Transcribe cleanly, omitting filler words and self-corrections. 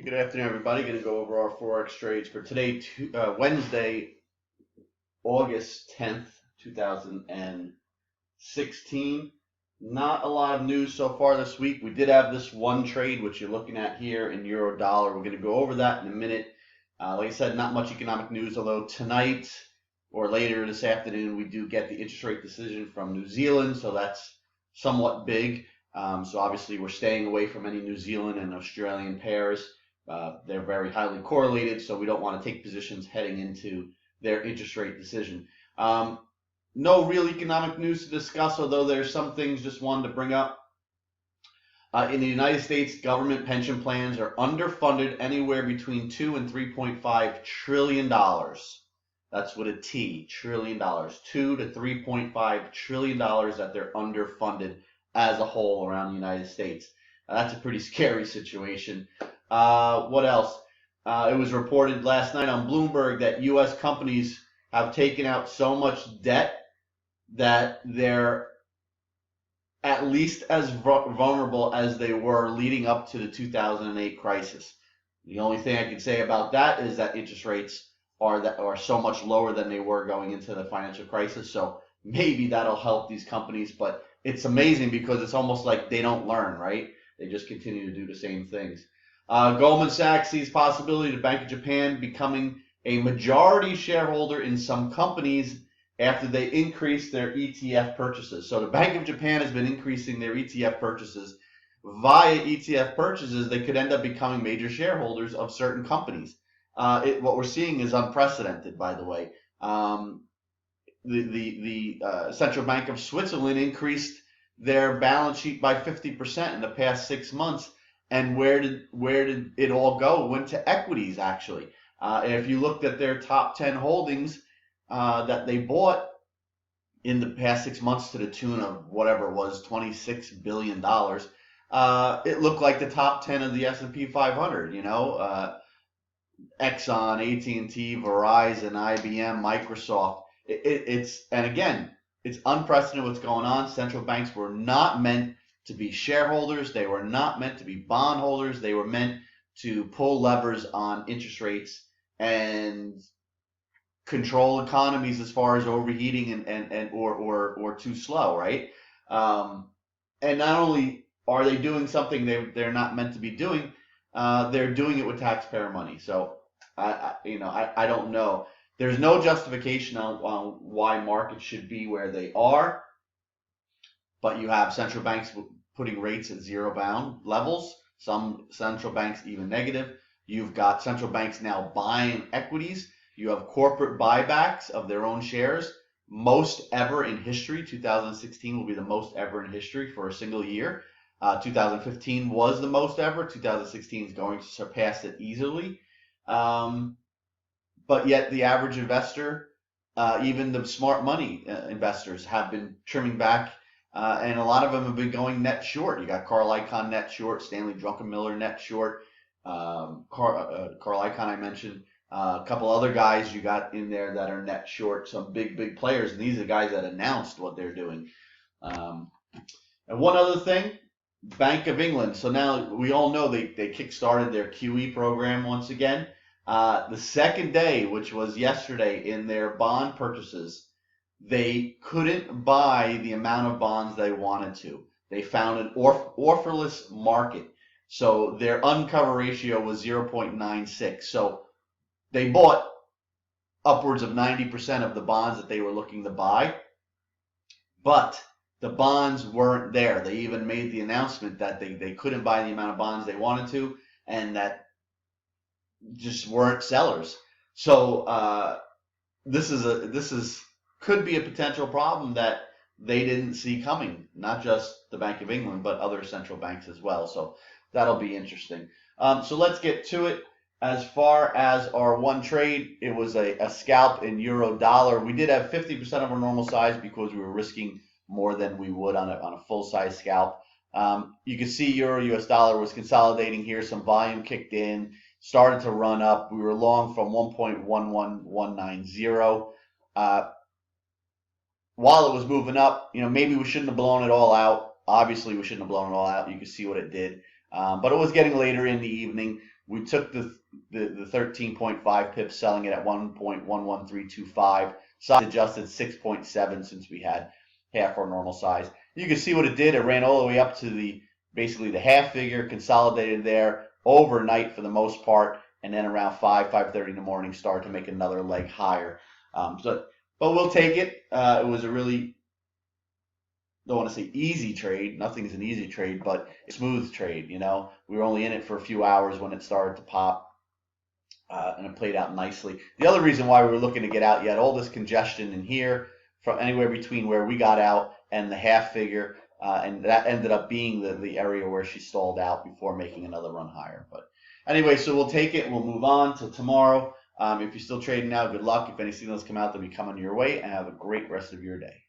Good afternoon, everybody. Going to go over our Forex trades for today, Wednesday, August 10th, 2016. Not a lot of news so far this week. We did have this one trade, which you're looking at here in euro dollar. We're going to go over that in a minute. Like I said, not much economic news, although tonight or later this afternoon, we do get the interest rate decision from New Zealand, so that's somewhat big. So obviously, we're staying away from any New Zealand and Australian pairs. They're very highly correlated, so we don't want to take positions heading into their interest rate decision. No real economic news to discuss, although there's some things just wanted to bring up. In the United States, government pension plans are underfunded anywhere between $2 and $3.5 trillion. That's with a T, trillion dollars. $2 to $3.5 trillion that they're underfunded as a whole around the United States. That's a pretty scary situation. What else? It was reported last night on Bloomberg that U.S. companies have taken out so much debt that they're at least as vulnerable as they were leading up to the 2008 crisis. The only thing I can say about that is that interest rates are so much lower than they were going into the financial crisis. So maybe that'll help these companies, but it's amazing because it's almost like they don't learn, right? They just continue to do the same things. Goldman Sachs sees possibility of the Bank of Japan becoming a majority shareholder in some companies after they increase their ETF purchases. So the Bank of Japan has been increasing their ETF purchases. Via ETF purchases, they could end up becoming major shareholders of certain companies. What we're seeing is unprecedented, by the way. The Central Bank of Switzerland increased their balance sheet by 50% in the past 6 months. And where did it all go? It went to equities, actually. And if you looked at their top 10 holdings that they bought in the past 6 months to the tune of whatever it was, $26 billion, it looked like the top 10 of the S&P 500, Exxon, AT&T, Verizon, IBM, Microsoft. And again, it's unprecedented what's going on. Central banks were not meant to be shareholders. They were not meant to be bondholders. They were meant to pull levers on interest rates and control economies as far as overheating or too slow, right? And not only are they doing something they're not meant to be doing, they're doing it with taxpayer money. So I don't know. There's no justification on why markets should be where they are, but you have central banks putting rates at zero bound levels, some central banks even negative. You've got central banks now buying equities. You have corporate buybacks of their own shares, most ever in history. 2016 will be the most ever in history for a single year. 2015 was the most ever. 2016 is going to surpass it easily. But yet the average investor, even the smart money investors, have been trimming back. And a lot of them have been going net short. You got Carl Icahn net short, Stanley Druckenmiller net short, Carl Icahn I mentioned, a couple other guys you got in there that are net short, some big players, and these are guys that announced what they're doing. And one other thing, Bank of England. So now we all know they kickstarted their QE program once again. The second day, which was yesterday, in their bond purchases, they couldn't buy the amount of bonds they wanted to. They found an offerless market. So their uncover ratio was 0.96. So they bought upwards of 90% of the bonds that they were looking to buy. But the bonds weren't there. They even made the announcement that they couldn't buy the amount of bonds they wanted to, and that just weren't sellers. So this could be a potential problem that they didn't see coming, not just the Bank of England, but other central banks as well. So that'll be interesting. So let's get to it. As far as our one trade, it was a scalp in euro dollar. We did have 50% of our normal size because we were risking more than we would on a full size scalp. You can see euro US dollar was consolidating here. Some volume kicked in, started to run up. We were long from 1.11190. While it was moving up, maybe we shouldn't have blown it all out. Obviously, we shouldn't have blown it all out. You can see what it did. But it was getting later in the evening. We took the 13.5 pips, selling it at 1.11325. Size adjusted 6.7 since we had half our normal size. You can see what it did. It ran all the way up to basically the half figure, consolidated there overnight for the most part, and then around 5:30 in the morning started to make another leg higher. But we'll take it. It was a really, don't want to say easy trade. Nothing is an easy trade, but a smooth trade. You know, we were only in it for a few hours when it started to pop. And it played out nicely. The other reason why we were looking to get out, you had all this congestion in here from anywhere between where we got out and the half figure, and that ended up being the area where she stalled out before making another run higher. But anyway, so we'll take it. We'll move on to tomorrow. If you're still trading now, good luck. If any signals come out, they'll be coming your way, and have a great rest of your day.